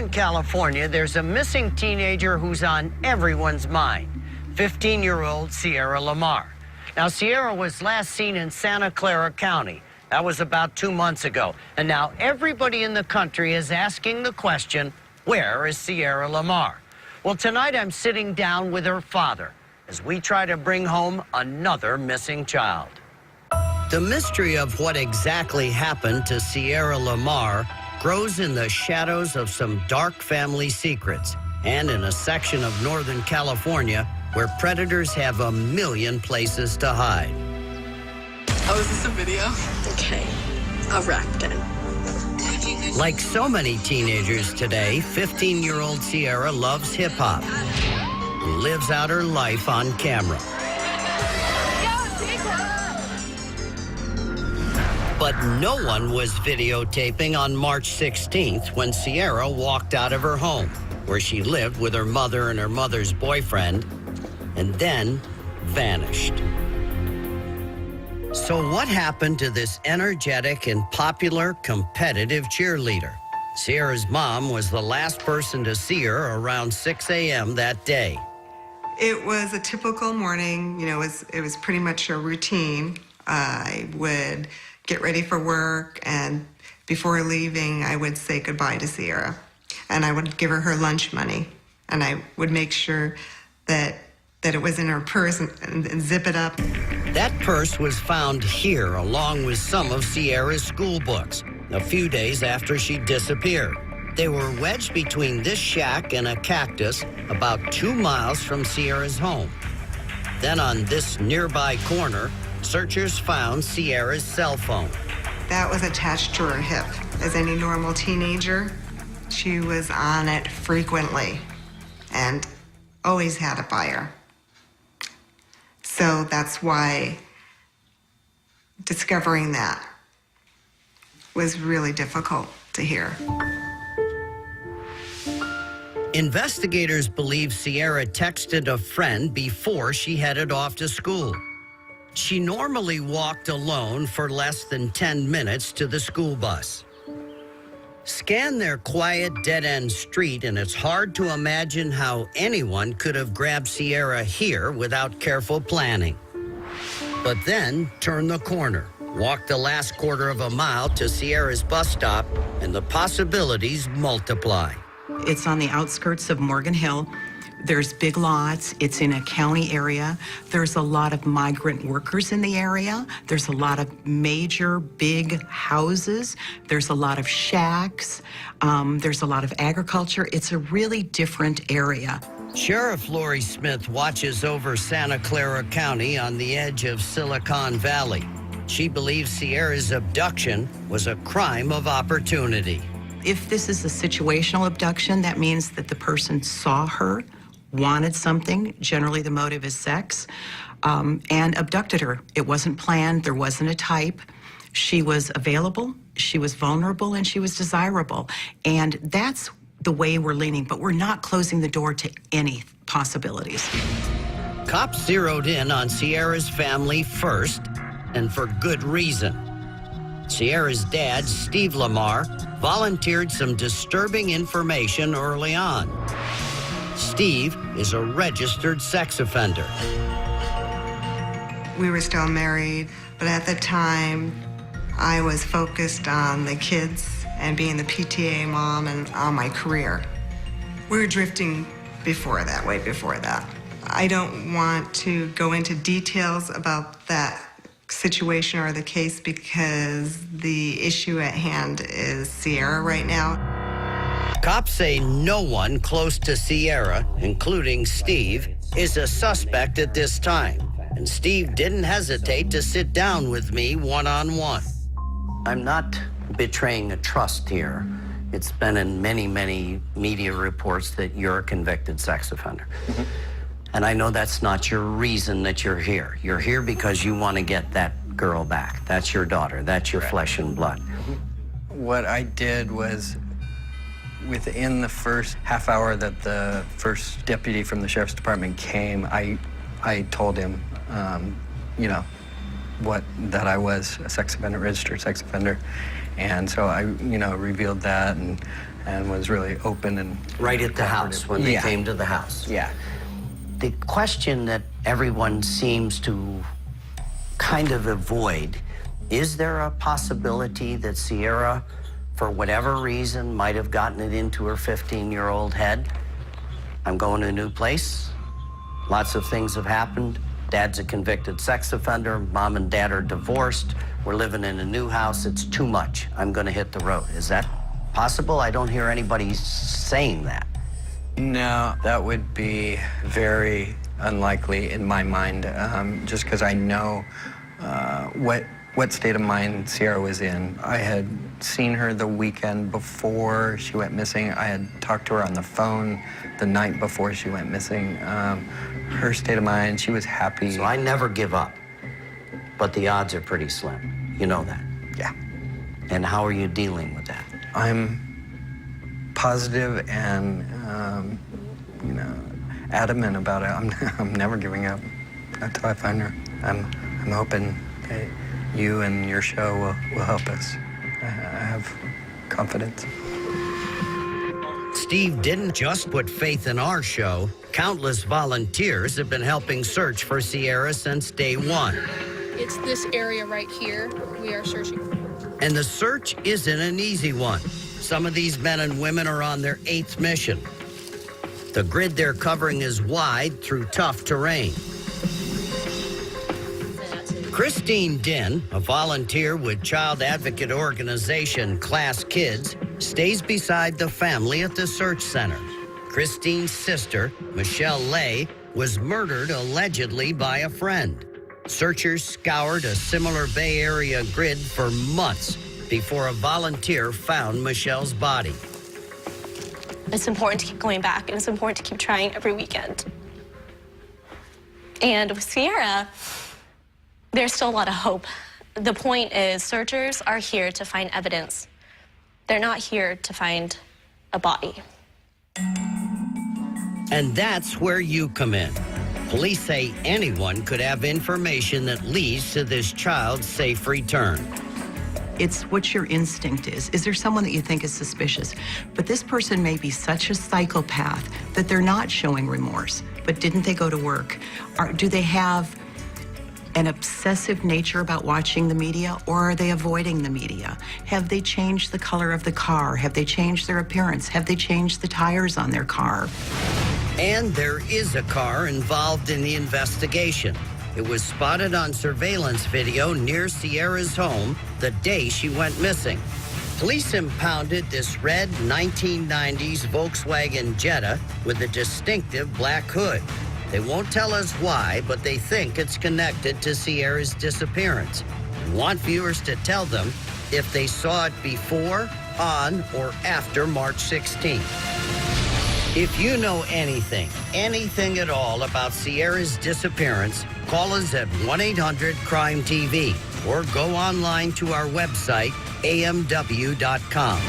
Northern California, there's a missing teenager who's on everyone's mind, 15-year-old Sierra Lamar. Now, Sierra was last seen in Santa Clara County. That was about 2 months ago. And now everybody in the country is asking the question, where is Sierra Lamar? Well, tonight I'm sitting down with her father as we try to bring home another missing child. The mystery of what exactly happened to Sierra Lamar grows in the shadows of some dark family secrets and in a section of Northern California where predators have a million places to hide. Oh, is this a video? Okay, I'll wrap then. Like so many teenagers today, 15-year-old Sierra loves hip-hop and lives out her life on camera. But no one was videotaping on March 16th when Sierra walked out of her home, where she lived with her mother and her mother's boyfriend, and then vanished. So what happened to this energetic and popular competitive cheerleader? Sierra's mom was the last person to see her around 6 a.m. that day. It was a typical morning. You know, it was pretty much a routine. I would get ready for work, and before leaving, I would say goodbye to Sierra. And I would give her her lunch money, and I would make sure that it was in her purse and zip it up. That purse was found here along with some of Sierra's school books a few days after she disappeared. They were wedged between this shack and a cactus about 2 miles from Sierra's home. Then on this nearby corner, searchers found Sierra's cell phone. That was attached to her hip. As any normal teenager, she was on it frequently and always had it by her. So that's why discovering that was really difficult to hear. Investigators believe Sierra texted a friend before she headed off to school. She normally walked alone for less than 10 minutes to the school bus. Scan their quiet, dead-end street, and it's hard to imagine how anyone could have grabbed Sierra here without careful planning. But then turn the corner, walk the last quarter of a mile to Sierra's bus stop, and the possibilities multiply. It's on the outskirts of Morgan Hill. There's big lots. It's in a county area. There's a lot of migrant workers in the area. There's a lot of major big houses. There's a lot of shacks. There's a lot of agriculture. It's a really different area. Sheriff Lori Smith watches over Santa Clara County on the edge of Silicon Valley. She believes Sierra's abduction was a crime of opportunity. If this is a situational abduction, that means that the person saw her, wanted something, generally the motive is sex, and abducted her. It wasn't planned, there wasn't a type. She was available, she was vulnerable, and she was desirable. And that's the way we're leaning, but we're not closing the door to any possibilities. Cops zeroed in on Sierra's family first, and for good reason. Sierra's dad, Steve Lamar, volunteered some disturbing information early on. Steve is a registered sex offender. We were still married, but at the time, I was focused on the kids and being the PTA mom and on my career. We were drifting before that, way before that. I don't want to go into details about that situation or the case because the issue at hand is Sierra right now. Cops say no one close to Sierra, including Steve, is a suspect at this time. And Steve didn't hesitate to sit down with me one-on-one. I'm not betraying a trust here. It's been in many, many media reports that you're a convicted sex offender. And I know that's not your reason that you're here. You're here because you want to get that girl back. That's your daughter. That's your flesh and blood. What I did was, within the first half hour that the first deputy from the sheriff's department came, I told him, you know, that I was a sex offender, registered sex offender. And so I, revealed that and was really open and Right at the house, when they came to the house. Yeah. The question that everyone seems to kind of avoid, is there a possibility that Sierra, for whatever reason, might have gotten it into her 15-year-old head? I'm going to a new place. Lots of things have happened. Dad's a convicted sex offender. Mom and Dad are divorced. We're living in a new house. It's too much. I'm going to hit the road. Is that possible? I don't hear anybody saying that. No, that would be very unlikely in my mind, just because I know what state of mind Sierra was in. I had seen her the weekend before she went missing. I had talked to her on the phone the night before she went missing. Her state of mind, she was happy. So I never give up, but the odds are pretty slim. You know that. Yeah. And how are you dealing with that? I'm positive and, adamant about it. I'm never giving up until I find her. I'm hoping that you and your show will help us. I have confidence. Steve didn't just put faith in our show. Countless volunteers have been helping search for Sierra since day one. It's this area right here we are searching for. And the search isn't an easy one. Some of these men and women are on their 8th mission. The grid they're covering is wide through tough terrain. Christine Din, a volunteer with child advocate organization Class Kids, stays beside the family at the search center. Christine's sister, Michelle Lay, was murdered allegedly by a friend. Searchers scoured a similar Bay Area grid for months before a volunteer found Michelle's body. It's important to keep going back, and it's important to keep trying every weekend. And with Sierra, there's still a lot of hope. The point is, searchers are here to find evidence. They're not here to find a body. And that's where you come in. Police say anyone could have information that leads to this child's safe return. It's what your instinct is. Is there someone that you think is suspicious? But this person may be such a psychopath that they're not showing remorse. But didn't they go to work? Do they have an obsessive nature about watching the media, or are they avoiding the media? Have they changed the color of the car? Have they changed their appearance? Have they changed the tires on their car? And there is a car involved in the investigation. It was spotted on surveillance video near Sierra's home the day she went missing. Police impounded this red 1990s Volkswagen Jetta with a distinctive black hood. They won't tell us why, but they think it's connected to Sierra's disappearance and want viewers to tell them if they saw it before, on, or after March 16th. If you know anything at all about Sierra's disappearance, call us at 1-800-CRIME-TV or go online to our website, amw.com.